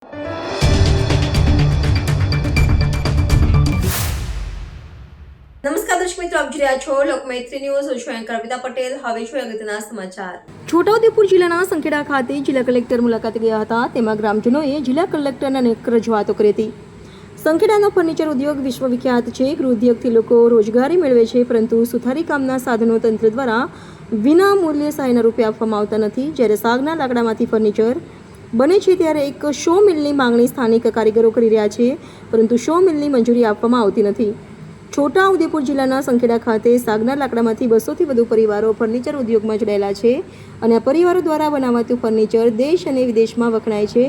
નમસ્કાર દર્શક મિત્રો, આપ જોઈ રહ્યા છો લોકમૈત્રી ન્યૂઝ. હું છું એન્કર કવિતા પટેલ. હવે જોઈએ અગત્યના સમાચાર. છોટાઉદેપુર જિલ્લાના સંખેડા ખાતે જિલ્લા કલેક્ટર મુલાકાતે ગયા હતા. તેમાં ગ્રામજનોએ જિલ્લા કલેક્ટરને અનેક રજૂઆતો કરી હતી. સંખેડાનો ફર્નિચર ઉદ્યોગ વિશ્વવિખ્યાત છે. ગૃહ ઉદ્યોગથી લોકો રોજગારી મેળવે છે, પરંતુ સુથારી કામના સાધનો તંત્ર દ્વારા વિના મૂલ્યે સહાયના રૂપે આપવામાં આવતા નથી. જ્યારે સાગના લાકડામાંથી ફર્નિચર બને છે ત્યારે એક શો મિલની માંગણી સ્થાનિક કારીગરો કરી રહ્યા છે, પરંતુ શો મિલની મંજૂરી આપવામાં આવતી નથી. છોટાઉદેપુર જિલ્લાના સંખેડા ખાતે સાગના લાકડામાંથી 200થી વધુ પરિવારો ફર્નિચર ઉદ્યોગમાં જોડાયેલા છે અને આ પરિવારો દ્વારા બનાવાતું ફર્નિચર દેશ અને વિદેશમાં વખણાય છે.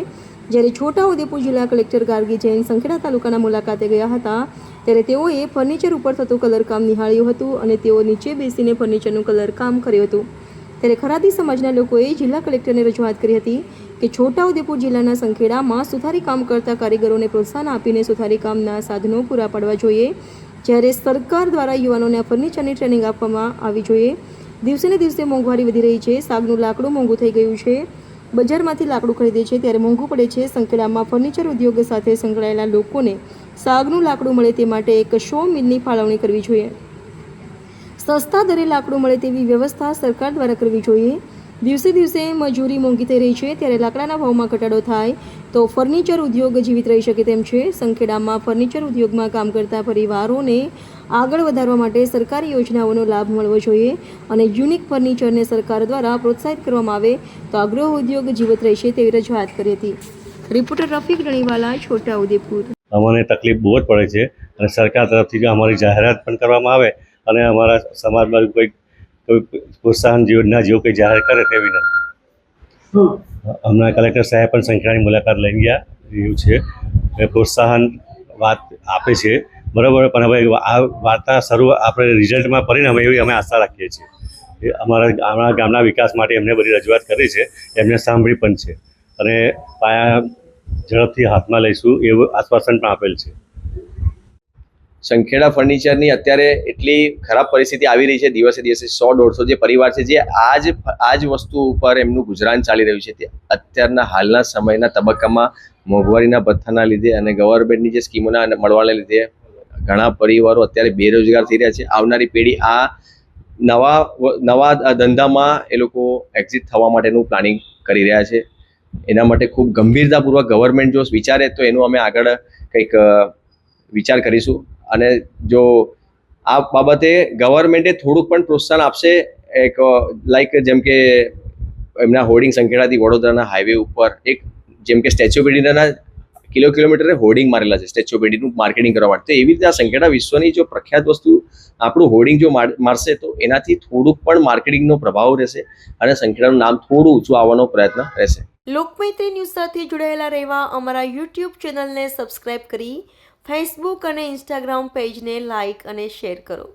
જ્યારે છોટાઉદેપુર જિલ્લા કલેક્ટર ગાર્ગી જૈન સંખેડા તાલુકાના મુલાકાતે ગયા હતા ત્યારે તેઓએ ફર્નિચર ઉપર થતું કલરકામ નિહાળ્યું હતું અને તેઓ નીચે બેસીને ફર્નિચરનું કલરકામ કર્યું હતું. ત્યારે ખરાદી સમાજના લોકોએ જિલ્લા કલેક્ટરને રજૂઆત કરી હતી કે છોટાઉદેપુર જિલ્લાના સંખેડામાં સુથારી કામ કરતા કારીગરોને પ્રોત્સાહન આપીને સુથારી કામના સાધનો પૂરા પાડવા જોઈએ. જ્યારે સરકાર દ્વારા યુવાનોને આ ફર્નિચરની ટ્રેનિંગ આપવામાં આવી જોઈએ. દિવસે ને દિવસે મોંઘવારી વધી રહી છે. સાગનું લાકડું મોંઘું થઈ ગયું છે. બજારમાંથી લાકડું ખરીદે છે ત્યારે મોંઘું પડે છે. સંખેડામાં ફર્નિચર ઉદ્યોગ સાથે સંકળાયેલા લોકોને સાગનું લાકડું મળે તે માટે એક શો મિલની ફાળવણી કરવી જોઈએ. સસ્તા દરે લાકડું મળે તેવી વ્યવસ્થા સરકાર દ્વારા કરવી જોઈએ. દિવસે દિવસે મજૂરી મોંઘી થઈ રહી છે ત્યારે લાકડાના ભાવમાં ઘટાડો થાય તો ફર્નિચર ઉદ્યોગ જીવિત રહી શકે તેમ છે. સંખેડામાં ફર્નિચર ઉદ્યોગમાં કામ કરતા પરિવારોને આગળ વધારવા માટે સરકારી યોજનાઓનો લાભ મળવો જોઈએ અને યુનિક ફર્નિચરને સરકાર દ્વારા પ્રોત્સાહિત કરવામાં આવે તો આ ગૃહ ઉદ્યોગ જીવિત રહેશે તેવી રજૂઆત કરી હતી. રિપોર્ટર રફીક રણીવાલા, છોટાઉદેપુર. અમને તકલીફ બહુ જ પડે છે અને સરકાર તરફથી જો અમારી જાહેરાત પણ કરવામાં આવે અને અમારા સમાજમાં કોઈ પ્રોત્સાહન યોજના જેવું કંઈ જાહેર કરે તેવી નથી. હમણાં કલેક્ટર સાહેબ પણ સંખેડાની મુલાકાત લઈ ગયા એવું છે. પ્રોત્સાહન વાત આપે છે બરાબર, પણ હવે આ વાર્તા શરૂ આપણે રિઝલ્ટમાં પરિણમે એવી અમે આશા રાખીએ છીએ. અમારા ગામના વિકાસ માટે એમને બધી રજૂઆત કરી છે, એમને સાંભળી પણ છે અને પાયા ઝડપથી હાથમાં લઈશું એવું આશ્વાસન પણ આપેલ છે. સંખેડા ફર્નિચરની અત્યારે એટલી ખરાબ પરિસ્થિતિ આવી રહી છે. દિવસે દિવસે 100-150 જે પરિવાર છે જે આ જ વસ્તુ ઉપર એમનું ગુજરાન ચાલી રહ્યું છે, તે અત્યારના હાલના સમયના તબક્કામાં મોંઘવારીના ભથ્થાના લીધે અને ગવર્મેન્ટની જે સ્કીમોના મળવાના લીધે ઘણા પરિવારો અત્યારે બેરોજગાર થઈ રહ્યા છે. આવનારી પેઢી આ નવા ધંધામાં એ લોકો એક્ઝિટ થવા માટેનું પ્લાનિંગ કરી રહ્યા છે. એના માટે ખૂબ ગંભીરતાપૂર્વક ગવર્મેન્ટ જો વિચારે તો એનું અમે આગળ કંઈક વિચાર કરીશું. અને જો આ બાબતે ગવર્મેન્ટે થોડુંક પણ પ્રોત્સાહન આપશે, એક લાઈક જેમ કે એમના હોર્ડિંગ સંખેડાથી વડોદરાના હાઈવે ઉપર એક જેમ કે સ્ટેચ્યુ ઓફ ઇન્ડિયાના કિલોમીટરે હોર્ડિંગ મારેલા છે સ્ટેચ્યુ ઓફ ઇન્ડિયાનું માર્કેટિંગ કરવા માટે. તો એવી રીતે આ સંખેડા વિશ્વની જો પ્રખ્યાત વસ્તુ આપણું હોર્ડિંગ જો મારશે તો એનાથી થોડુંક પણ માર્કેટિંગનો પ્રભાવ રહેશે અને સંખેડાનું નામ થોડું ઊંચું આવવાનો પ્રયત્ન રહેશે. લોકમૈત્રી ન્યૂઝ સાથે જોડાયેલા રહેવા અમારા યુટ્યુબ ચેનલને સબસ્ક્રાઇબ કરી ફેસબુક અને ઇન્સ્ટાગ્રામ પેજને લાઇક અને શેર કરો.